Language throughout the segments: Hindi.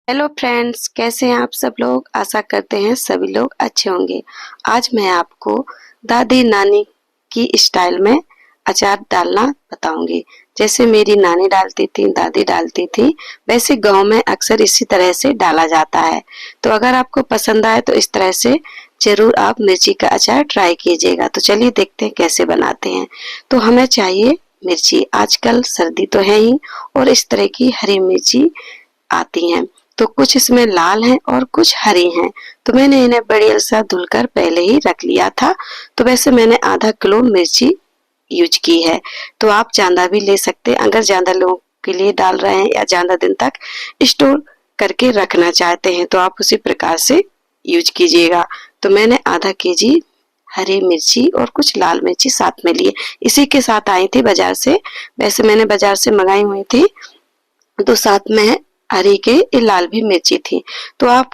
हेलो फ्रेंड्स, कैसे हैं आप सब लोग। आशा करते हैं सभी लोग अच्छे होंगे। आज मैं आपको दादी नानी की स्टाइल में अचार डालना बताऊंगी। जैसे मेरी नानी डालती थी, दादी डालती थी, वैसे गांव में अक्सर इसी तरह से डाला जाता है। तो अगर आपको पसंद आए तो इस तरह से जरूर आप मिर्ची का अचार ट्राई कीजिएगा। तो चलिए देखते हैं कैसे बनाते हैं। तो हमें चाहिए मिर्ची। आजकल सर्दी तो है ही और इस तरह की हरी मिर्ची आती हैं। तो कुछ इसमें लाल हैं और कुछ हरी हैं। तो मैंने इन्हें बढ़िया सा धुलकर पहले ही रख लिया था। तो वैसे मैंने आधा किलो मिर्ची यूज की है। तो आप ज्यादा भी ले सकते हैं अगर ज्यादा लोगों के लिए डाल रहे हैं या ज्यादा दिन तक स्टोर करके रखना चाहते हैं तो आप उसी प्रकार से यूज कीजिएगा। तो मैंने आधा केजी हरी मिर्ची और कुछ लाल मिर्ची साथ में लिए। इसी के साथ आई थी बाजार से। वैसे मैंने बाजार से मंगाई हुई थी। तो साथ में हरी के ये लाल भी मिर्ची थी। तो आप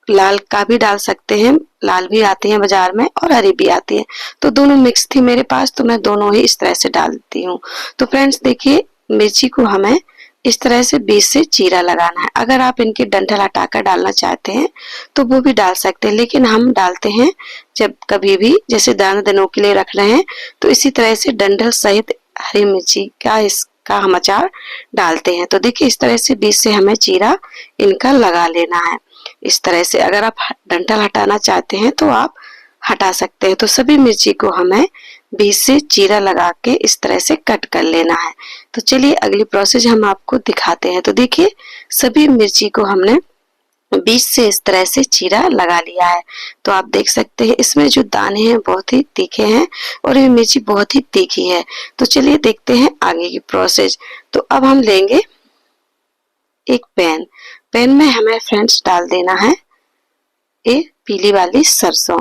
लाल का भी डाल सकते हैं, लाल भी आती है बाजार में और हरी भी आती है। तो दोनों मिक्स थी मेरे पास, तो मैं दोनों ही इस तरह से डालती हूँ। तो फ्रेंड्स देखिए, मिर्ची को हमें इस तरह से बीच से चीरा लगाना है। अगर आप इनकी डंठल हटाकर डालना चाहते हैं तो वो भी डाल सकते हैं, लेकिन हम डालते हैं जब कभी भी जैसे दाना दिनों के लिए रख रहे हैं तो इसी तरह से डंठल सहित हरी मिर्ची का हम अचार डालते हैं। तो देखिए इस तरह से बीच से हमें चीरा इनका लगा लेना है। इस तरह से अगर आप डंठल हटाना चाहते हैं तो आप हटा सकते हैं। तो सभी मिर्ची को हमें बीच से चीरा लगा के इस तरह से कट कर लेना है। तो चलिए अगली प्रोसेस हम आपको दिखाते हैं। तो देखिए सभी मिर्ची को हमने बीच से इस तरह से चीरा लगा लिया है। तो आप देख सकते हैं इसमें जो दाने हैं बहुत ही तीखे हैं और ये मिर्ची बहुत ही तीखी है। तो चलिए देखते हैं आगे की प्रोसेस। तो अब हम लेंगे एक पैन। पैन में हमें फ्रेंड्स डाल देना है ये पीली वाली सरसों।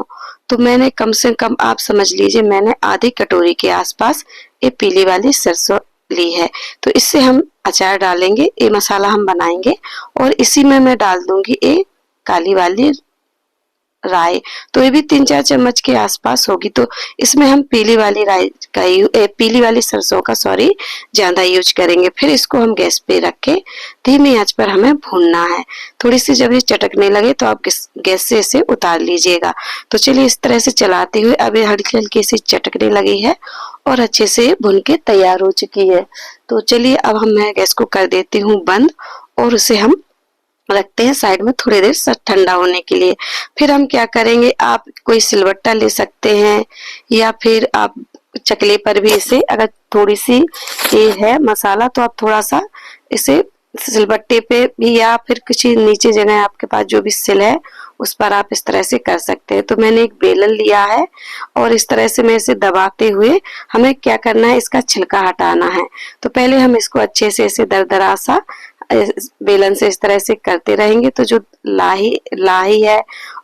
तो मैंने कम से कम आप समझ लीजिए मैंने आधी कटोरी के आसपास ये पीली वाली सरसों ली है। तो इससे हम अचार डालेंगे, ये मसाला हम बनाएंगे और इसी में मैं डाल दूंगी ये काली वाली राई। तो ये भी 3-4 चम्मच के आसपास होगी। तो इसमें हम पीली वाली राई का पीली वाली सरसों का ज्यादा यूज करेंगे। फिर इसको हम गैस पे रख के धीमी आंच पर हमें भूनना है। थोड़ी सी जब ये चटकने लगे तो आप गैस से इसे उतार लीजिएगा। तो चलिए इस तरह से चलाते हुए अब ये हल्की हल्की सी चटकने लगी है और अच्छे से भून के तैयार हो चुकी है। तो चलिए अब मैं गैस को कर देती हूँ बंद और उसे हम रखते हैं साइड में थोड़ी देर ठंडा होने के लिए। फिर हम क्या करेंगे, आप कोई सिलवट्टा ले सकते हैं या फिर आप चकले पर भी इसे, अगर थोड़ी सी ये है मसाला तो आप थोड़ा सा इसे सिलबट्टे पे भी या फिर किसी नीचे जगह आपके पास जो भी सिल है उस पर आप इस तरह से कर सकते हैं। तो मैंने एक बेलन लिया है और इस तरह से मैं इसे दबाते हुए हमें क्या करना है, इसका छिलका हटाना है। तो पहले हम इसको अच्छे से इसे दरदरा सा बेलन से इस तरह से करते रहेंगे तो जो लाही लाही है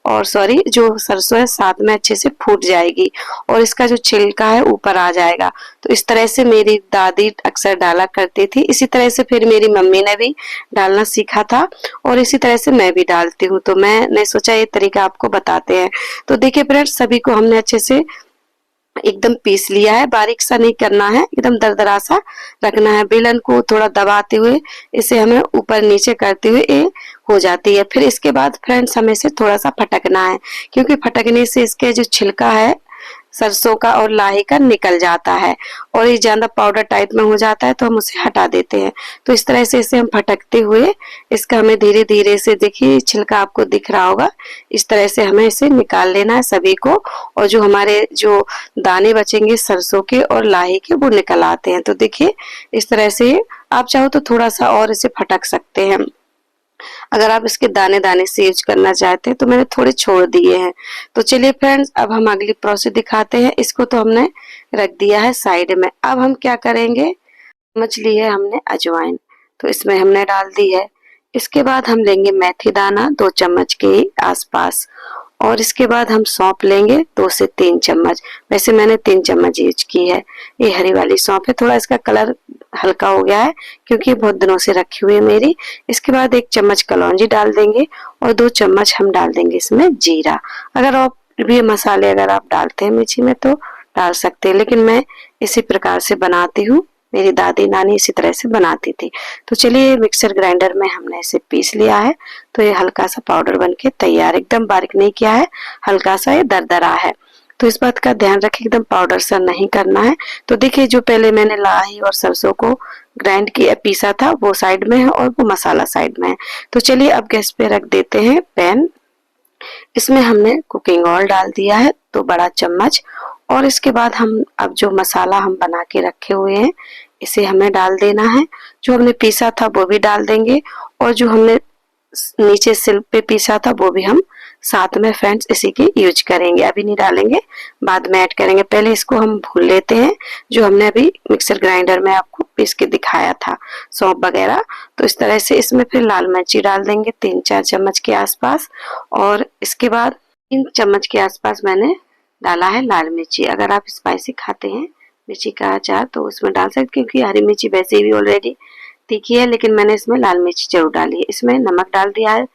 और जो सरसों है साथ में अच्छे से फूट जाएगी और इसका जो छिलका है ऊपर आ जाएगा। तो इस तरह से मेरी दादी अक्सर डाला करती थी। इसी तरह से फिर मेरी मम्मी ने भी डालना सीखा था और इसी तरह से मैं भी डालती हूँ। तो मैंने सोचा ये तरीका आपको बताते हैं। तो देखिए फ्रेंड्स, सभी को हमने अच्छे से एकदम पीस लिया है। बारीक सा नहीं करना है, एकदम दरदरा सा रखना है। बेलन को थोड़ा दबाते हुए इसे हमें ऊपर नीचे करते हुए ये हो जाती है। फिर इसके बाद फ्रेंड्स हमें इसे थोड़ा सा फटकना है, क्योंकि फटकने से इसके जो छिलका है सरसों का और लाही का निकल जाता है और ये ज्यादा पाउडर टाइप में हो जाता है तो हम उसे हटा देते हैं। तो इस तरह से इसे हम फटकते हुए इसका हमें धीरे धीरे से, देखिए छिलका आपको दिख रहा होगा, इस तरह से हमें इसे निकाल लेना है सभी को। और जो हमारे जो दाने बचेंगे सरसों के और लाही के वो निकल आते हैं। तो देखिए इस तरह से आप चाहो तो थोड़ा सा और इसे फटक सकते हैं। अगर आप इसके दाने दाने से यूज करना चाहते हैं तो मैंने थोड़े छोड़ दिए हैं। तो चलिए फ्रेंड्स, अब हम अगली प्रोसेस दिखाते हैं। इसको तो हमने रख दिया है साइड में। अब हम क्या करेंगे, मछली है हमने अजवाइन, तो इसमें हमने डाल दी है। इसके बाद हम लेंगे मेथी दाना 2 चम्मच के आसपास और इसके बाद हम सौंफ लेंगे 2 से 3 चम्मच। वैसे मैंने 3 चम्मच यूज की है। ये हरी वाली सौंफ है, थोड़ा इसका कलर हल्का हो गया है क्योंकि बहुत दिनों से रखी हुई है मेरी। इसके बाद 1 चम्मच कलौंजी डाल देंगे और 2 चम्मच हम डाल देंगे इसमें जीरा। अगर आप भी मसाले अगर आप डालते हैं मिर्ची में तो डाल सकते हैं, लेकिन मैं इसी प्रकार से बनाती हूँ मेरी दादी नानी इसी तरह से बनाती थी। तो चलिए मिक्सर ग्राइंडर में हमने इसे पीस लिया है। तो ये हल्का सा पाउडर बन के तैयार, एकदम बारीक नहीं किया है, हल्का सा ये दरदरा है। तो इस बात का ध्यान रखें, एकदम पाउडर सा नहीं करना है। तो देखिए जो पहले मैंने लाही और सरसों को ग्राइंड किया पीसा था वो साइड में है और वो मसाला साइड में है। तो चलिए अब गैस पे रख देते हैं पैन। इसमें हमने कुकिंग ऑयल डाल दिया है 2 बड़ा चम्मच, और इसके बाद हम अब जो मसाला हम बना के रखे हुए हैं इसे हमें डाल देना है। जो हमने पीसा था वो भी डाल देंगे, और जो हमने नीचे सिल पे पीसा था वो भी हम साथ में फ्रेंड्स इसी की यूज करेंगे। अभी नहीं डालेंगे, बाद में ऐड करेंगे। पहले इसको हम भून लेते हैं जो हमने अभी मिक्सर ग्राइंडर में आपको पीस के दिखाया था, सौंफ वगैरह। तो इस तरह से इसमें फिर लाल मिर्ची डाल देंगे 3-4 चम्मच के आसपास, और इसके बाद 3 चम्मच के आसपास मैंने डाला है लाल मिर्ची। अगर आप स्पाइसी खाते हैं मिर्ची का अचार तो उसमें डाल सकते, क्योंकि हरी मिर्ची वैसे भी ऑलरेडी तीखी है, लेकिन मैंने इसमें लाल मिर्ची जरूर डाली है। इसमें नमक डाल दिया है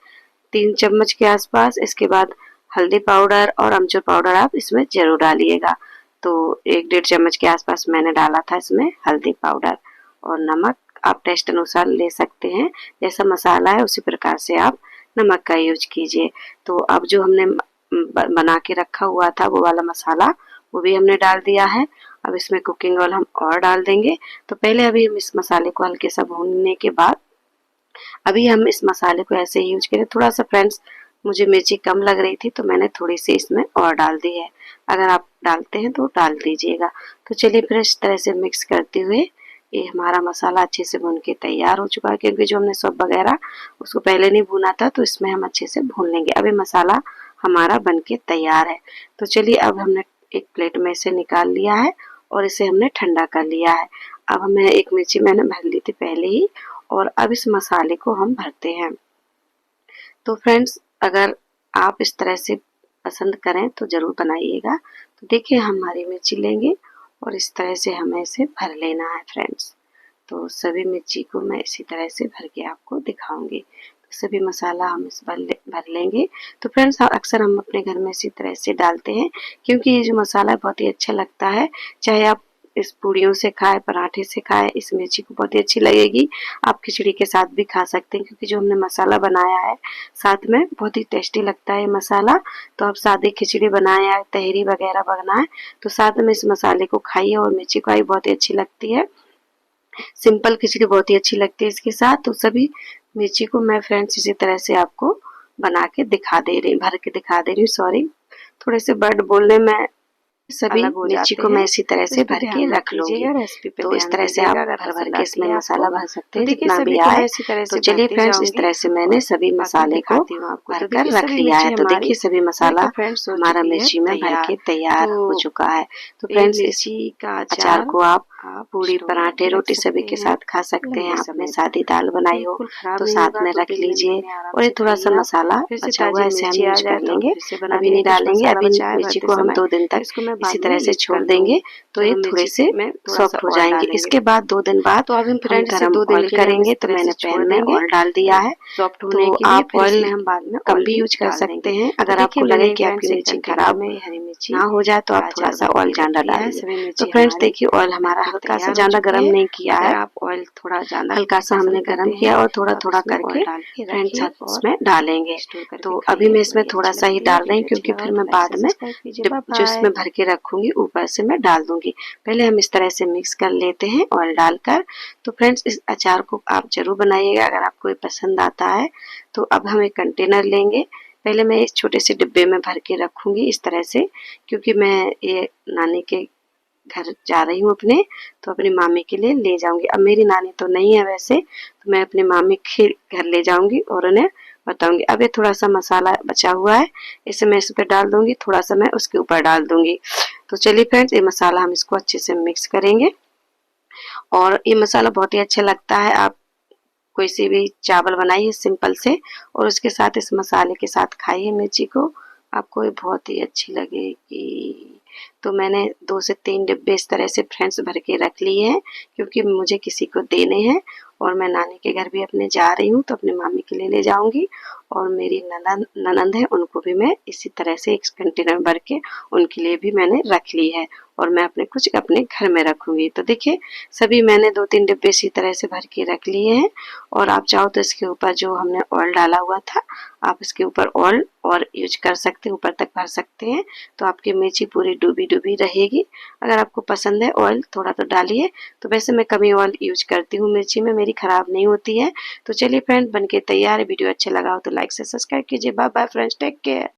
3 चम्मच के आसपास। इसके बाद हल्दी पाउडर और अमचूर पाउडर आप इसमें जरूर डालिएगा। तो 1-1.5 चम्मच के आसपास मैंने डाला था इसमें हल्दी पाउडर, और नमक आप टेस्ट अनुसार ले सकते हैं, जैसा मसाला है उसी प्रकार से आप नमक का यूज कीजिए। तो अब जो हमने बना के रखा हुआ था वो वाला मसाला वो भी हमने डाल दिया है। अब इसमें कुकिंग ऑयल हम और डाल देंगे। तो पहले अभी हम इस मसाले को हल्के सा भूनने के बाद अभी हम इस मसाले को ऐसे ही यूज करें। थोड़ा सा फ्रेंड्स मुझे मिर्ची कम लग रही थी तो मैंने थोड़ी सी इसमें और डाल दी है, अगर आप डालते हैं तो डाल दीजिएगा। तो चलिए फिर इस तरह से मिक्स करते हुए ये हमारा मसाला अच्छे से भून के तैयार हो चुका है, क्योंकि जो हमने सौंफ वगैरह उसको पहले नहीं भुना था, तो इसमें हम अच्छे से भून लेंगे। अभी मसाला हमारा बन के तैयार है। तो चलिए अब हमने एक प्लेट में इसे निकाल लिया है और इसे हमने ठंडा कर लिया है। अब हमें एक मिर्ची मैंने भर ली थी पहले ही, और अब इस मसाले को हम भरते हैं। तो फ्रेंड्स अगर आप इस तरह से पसंद करें तो ज़रूर बनाइएगा। तो देखिए हमारी मिर्ची लेंगे और इस तरह से हमें इसे भर लेना है फ्रेंड्स। तो सभी मिर्ची को मैं इसी तरह से भर के आपको दिखाऊंगी। तो सभी मसाला हम इस भर लेंगे। तो फ्रेंड्स अक्सर हम अपने घर में इसी तरह से डालते हैं, क्योंकि ये जो मसाला बहुत ही अच्छा लगता है। चाहे आप इस पूड़ियों से खाए, पराठे से खाए, इस मिर्ची को बहुत ही अच्छी लगेगी। आप खिचड़ी के साथ भी खा सकते हैं, क्योंकि जो हमने मसाला बनाया है साथ में बहुत ही टेस्टी लगता है मसाला। तो आप सादी खिचड़ी बनाए या तहरी वगैरह बनाए तो साथ में इस मसाले को खाइए, और मिर्ची खाइए, बहुत ही अच्छी लगती है। सिंपल खिचड़ी बहुत ही अच्छी लगती है इसके साथ। तो सभी मिर्ची को मैं फ्रेंड्स इसी तरह से आपको बना के दिखा दे रही, भर के दिखा दे रही हूँ। सॉरी, थोड़े से वर्ड बोलने में सभी मिर्ची को मैं इसी तरह से भर के रख लूंगी। तो इस तरह से आप भर भर के इसमें मसाला भर सकते हैं जितना भी आए। तो चलिए फ्रेंड्स इस तरह से मैंने सभी मसाले को भर कर रख लिया है। तो देखिए सभी मसाला हमारा मिर्ची में भर के तैयार हो चुका है। तो फ्रेंड्स इसी का अचार को आप पूड़ी, पराठे, रोटी सभी के साथ खा सकते हैं। आपने सादी दाल बनाई हो तो साथ में रख लीजिए। और ये थोड़ा सा मसाला बचा हुआ है इसे हम यूज कर लेंगे, अभी नहीं डालेंगे। अभी मिर्ची को हम 2 दिन तक इसी तरह से छोड़ देंगे तो ये थोड़े से सॉफ्ट हो जाएंगे। इसके बाद 2 दिन बाद तो हम गरम ऑयल करेंगे। तो मैंने पैन में ऑयल डाल दिया है। तो आप ऑयल हम बाद में कम भी यूज कर सकते हैं। अगर आपको लगे कि आपकी मिर्ची खराब ना हो जाए तो आप थोड़ा सा ऑयल ज्यादा डालिए। तो फ्रेंड्स देखिए ऑयल हमारा हल्का सा ज्यादा गर्म नहीं किया है, आप ऑयल थोड़ा ज्यादा हल्का सा हमने गर्म किया और थोड़ा थोड़ा करके फ्रेंड्स इसमें डालेंगे। तो अभी मैं इसमें थोड़ा सा ही डाल रही हूँ, क्योंकि फिर मैं बाद में जो इसमें भर के रखूंगी ऊपर से मैं डाल दूंगी। पहले हम इस तरह से मिक्स कर लेते हैं ऑयल डालकर। तो फ्रेंड्स इस अचार को आप जरूर बनाइएगा अगर आपको ये पसंद आता है। तो अब हम एक कंटेनर लेंगे। पहले मैं इस छोटे से डिब्बे में भर के रखूंगी इस तरह से, क्योंकि मैं ये नानी के घर जा रही हूँ अपने, तो अपनी मामी के लिए ले जाऊंगी। अब मेरी नानी तो नहीं है वैसे, तो मैं अपनी मामी के घर ले जाऊंगी और उन्हें बताऊंगी। अब ये थोड़ा सा मसाला बचा हुआ है, इसे मैं इस पे डाल दूंगी, थोड़ा सा मैं उसके ऊपर डाल दूंगी। तो चलिए फ्रेंड्स ये मसाला हम इसको अच्छे से मिक्स करेंगे। और ये मसाला बहुत ही अच्छा लगता है। आप कोई सी भी चावल बनाइए सिंपल से और उसके साथ इस मसाले के साथ खाइए मिर्ची को, आपको ये बहुत ही अच्छी लगेगी। तो मैंने 2 से 3 डिब्बे इस तरह से फ्रेंड्स भर के रख लिए हैं, क्योंकि मुझे किसी को देने हैं और मैं नानी के घर भी अपने जा रही हूँ, तो अपनी मामी के लिए ले जाऊँगी। और मेरी ननंद है, उनको भी मैं इसी तरह से एक कंटेनर में भर के उनके लिए भी मैंने रख ली है और मैं अपने कुछ अपने घर में रखूँगी। तो देखिए सभी मैंने 2-3 डिब्बे इसी तरह से भर के रख लिए हैं। और आप चाहो तो इसके ऊपर जो हमने ऑयल डाला हुआ था, आप इसके ऊपर ऑयल और यूज कर सकते हैं, ऊपर तक भर सकते हैं, तो आपकी मिर्ची पूरी डूबी रहेगी। अगर आपको पसंद है ऑयल थोड़ा तो डालिए, तो वैसे मैं कम ही ऑयल यूज करती हूँ मिर्ची में, मेरी खराब नहीं होती है। तो चलिए फ्रेंड, बनके तैयार है। वीडियो अच्छा लगा हो तो लाइक से सब्सक्राइब कीजिए। Bye bye friends, take care.